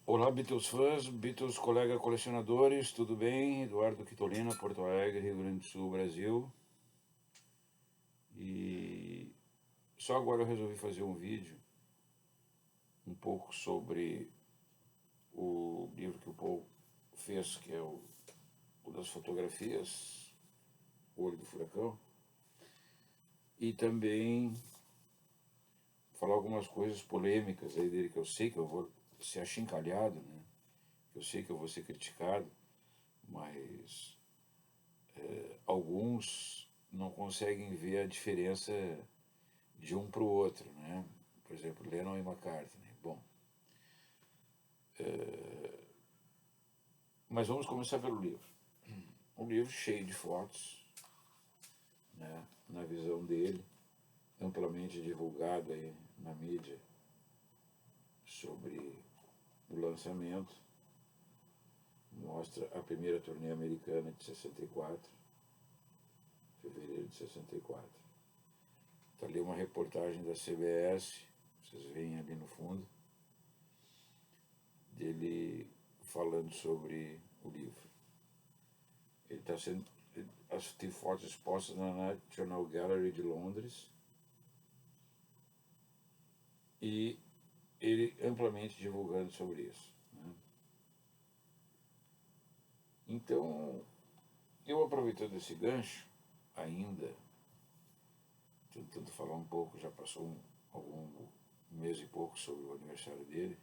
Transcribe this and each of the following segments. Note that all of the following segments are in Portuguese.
Olá, Beatles fãs, Beatles colega colecionadores, tudo bem? Eduardo Quitolina, Porto Alegre, Rio Grande do Sul, Brasil. E só agora eu resolvi fazer um vídeo um pouco sobre o livro que o Paul fez, que é o das fotografias, O Olho do Furacão, e também falar algumas coisas polêmicas aí dele, que eu sei que eu vou ser achincalhado, né? Eu sei que eu vou ser criticado, mas alguns não conseguem ver a diferença de um para o outro, né? Por exemplo, Lennon e McCartney. Bom, mas vamos começar pelo livro. Um livro cheio de fotos, né? Na visão dele, amplamente divulgado aí na mídia sobre o lançamento. Mostra a primeira turnê americana de 64, fevereiro de 64. Está ali uma reportagem da CBS, vocês veem ali no fundo, dele falando sobre o livro. Ele está sendo. Tem fotos expostas na National Gallery de Londres e ele amplamente divulgando sobre isso, né? Então, eu aproveitando esse gancho, ainda, tentando falar um pouco, já passou algum mês e pouco sobre o aniversário dele,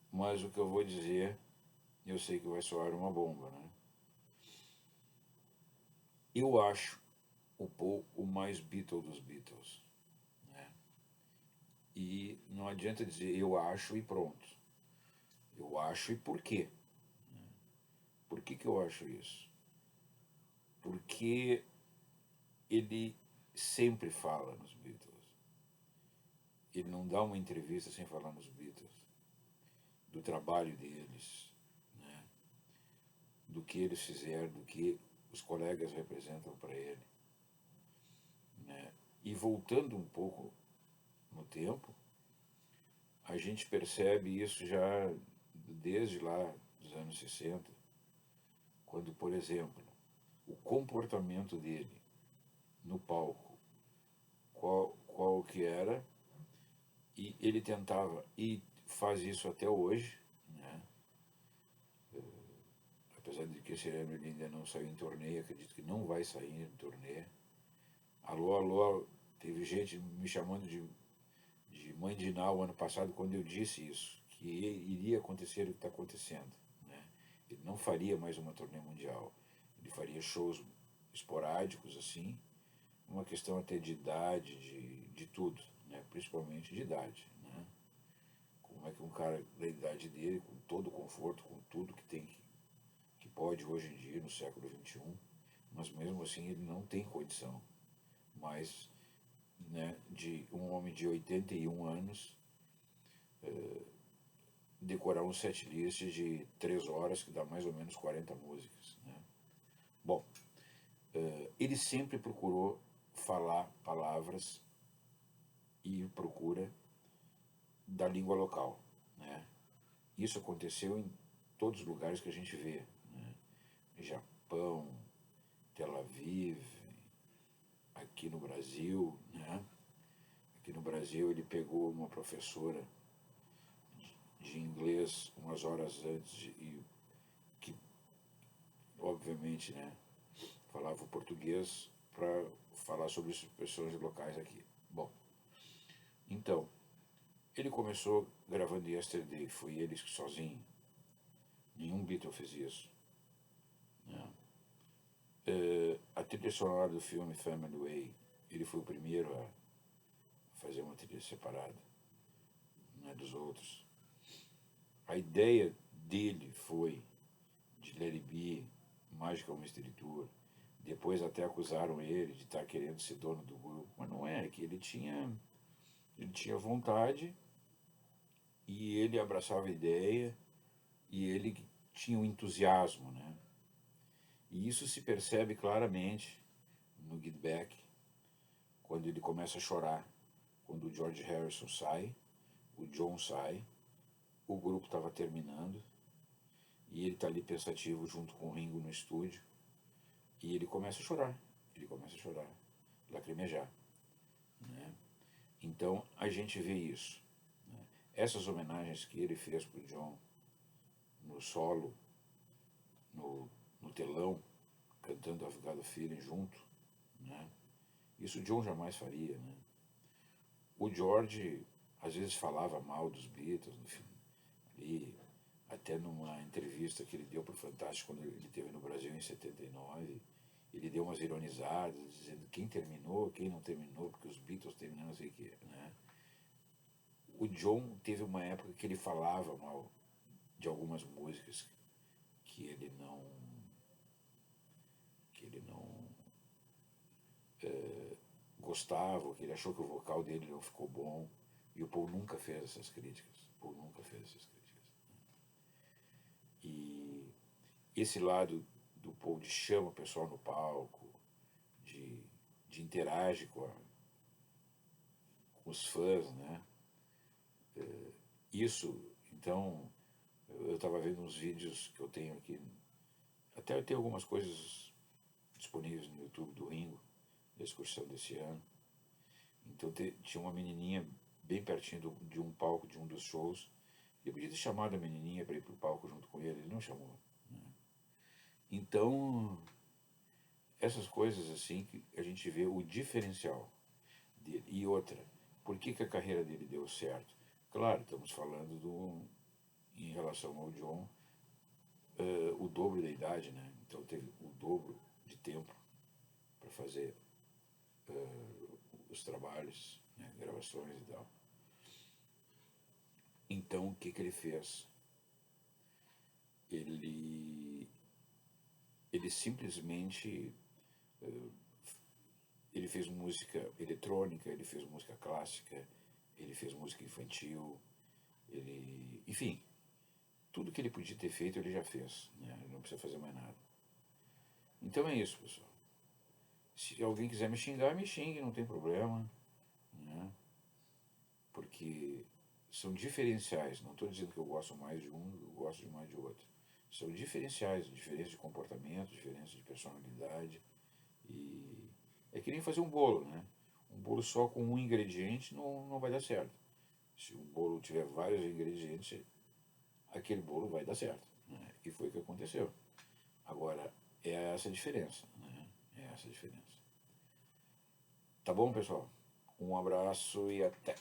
mas o que eu vou dizer, eu sei que vai soar uma bomba, né? Eu acho o Paul o mais Beatle dos Beatles, né? E não adianta dizer eu acho e pronto. Eu acho e por quê? Por que eu acho isso? Porque ele sempre fala nos Beatles. Ele não dá uma entrevista sem falar nos Beatles, do trabalho deles, né? Do que eles fizeram, do que os colegas representam para ele, né? E voltando um pouco no tempo, a gente percebe isso já desde lá dos anos 60, quando, por exemplo, o comportamento dele no palco, qual que era, e ele tentava, e faz isso até hoje, né? Apesar de que esse ano ele ainda não saiu em turnê, acredito que não vai sair em turnê. Alô, alô, teve gente me chamando de mãe de Ná o ano passado quando eu disse isso, que iria acontecer o que está acontecendo, né? Ele não faria mais uma turnê mundial, ele faria shows esporádicos assim, uma questão até de idade, de tudo, né? Principalmente de idade, né? Como é que um cara da idade dele, com todo o conforto, com tudo que tem, que pode hoje em dia, no século XXI, mas mesmo assim ele não tem condição mais, né, de um homem de 81 anos decorar um setlist de 3 horas, que dá mais ou menos 40 músicas, né? Bom, ele sempre procurou falar palavras e procura da língua local, né? Isso aconteceu em todos os lugares que a gente vê, né? Japão, Tel Aviv, aqui no Brasil, né? Aqui no Brasil ele pegou uma professora de inglês umas horas antes e que, obviamente, né, falava o português para falar sobre as expressões locais aqui. Bom, então, ele começou gravando Yesterday, foi ele sozinho. Nenhum Beatle fez isso, né? A trilha sonora do filme Family Way, ele foi o primeiro a fazer uma trilha separada, né, dos outros. A ideia dele foi de Let It Be, Magical Mystery Tour. Depois até acusaram ele de estar querendo ser dono do grupo, mas não é, que ele tinha vontade e ele abraçava a ideia e ele tinha um entusiasmo, né? E isso se percebe claramente no Get Back, quando ele começa a chorar, quando o George Harrison sai, o John sai, o grupo estava terminando e ele está ali pensativo junto com o Ringo no estúdio e ele começa a chorar, lacrimejar, né? Então a gente vê isso, né? Essas homenagens que ele fez para o John no solo, no telão, cantando I've Got a Feeling junto, né? Isso o John jamais faria, né? O George às vezes falava mal dos Beatles no filme, ali, até numa entrevista que ele deu para o Fantástico quando ele esteve no Brasil em 79, ele deu umas ironizadas, dizendo quem terminou, quem não terminou, porque os Beatles terminaram, não sei o que, né? O John teve uma época que ele falava mal de algumas músicas que ele não gostava, que ele achou que o vocal dele não ficou bom, e o Paul nunca fez essas críticas. E esse lado do Paul de chama o pessoal no palco, de, de interage com os fãs, né? Isso, então, eu estava vendo uns vídeos que eu tenho aqui, até eu tenho algumas coisas disponíveis no YouTube do Ringo, da excursão desse ano. Então tinha uma menininha bem pertinho de um palco de um dos shows. Ele podia ter chamado a menininha para ir para o palco junto com ele não chamou, né? Então, essas coisas assim que a gente vê o diferencial dele. E outra, por que a carreira dele deu certo? Claro, estamos falando em relação ao John, o dobro da idade, né? Então teve o dobro de tempo para fazer os trabalhos, né? Gravações e tal. Então o que ele fez? Ele simplesmente ele fez música eletrônica, ele fez música clássica, ele fez música infantil, enfim, tudo que ele podia ter feito ele já fez, né? Ele não precisa fazer mais nada. Então é isso, pessoal. Se alguém quiser me xingar, me xingue, não tem problema, né? Porque são diferenciais. Não estou dizendo que eu gosto mais de um, eu gosto de mais de outro. São diferenciais, diferença de comportamento, diferença de personalidade. E é que nem fazer um bolo, né? Um bolo só com um ingrediente não vai dar certo. Se um bolo tiver vários ingredientes, aquele bolo vai dar certo, né? E foi o que aconteceu. Agora, é essa a diferença, né? É essa a diferença. Tá bom, pessoal? Um abraço e até.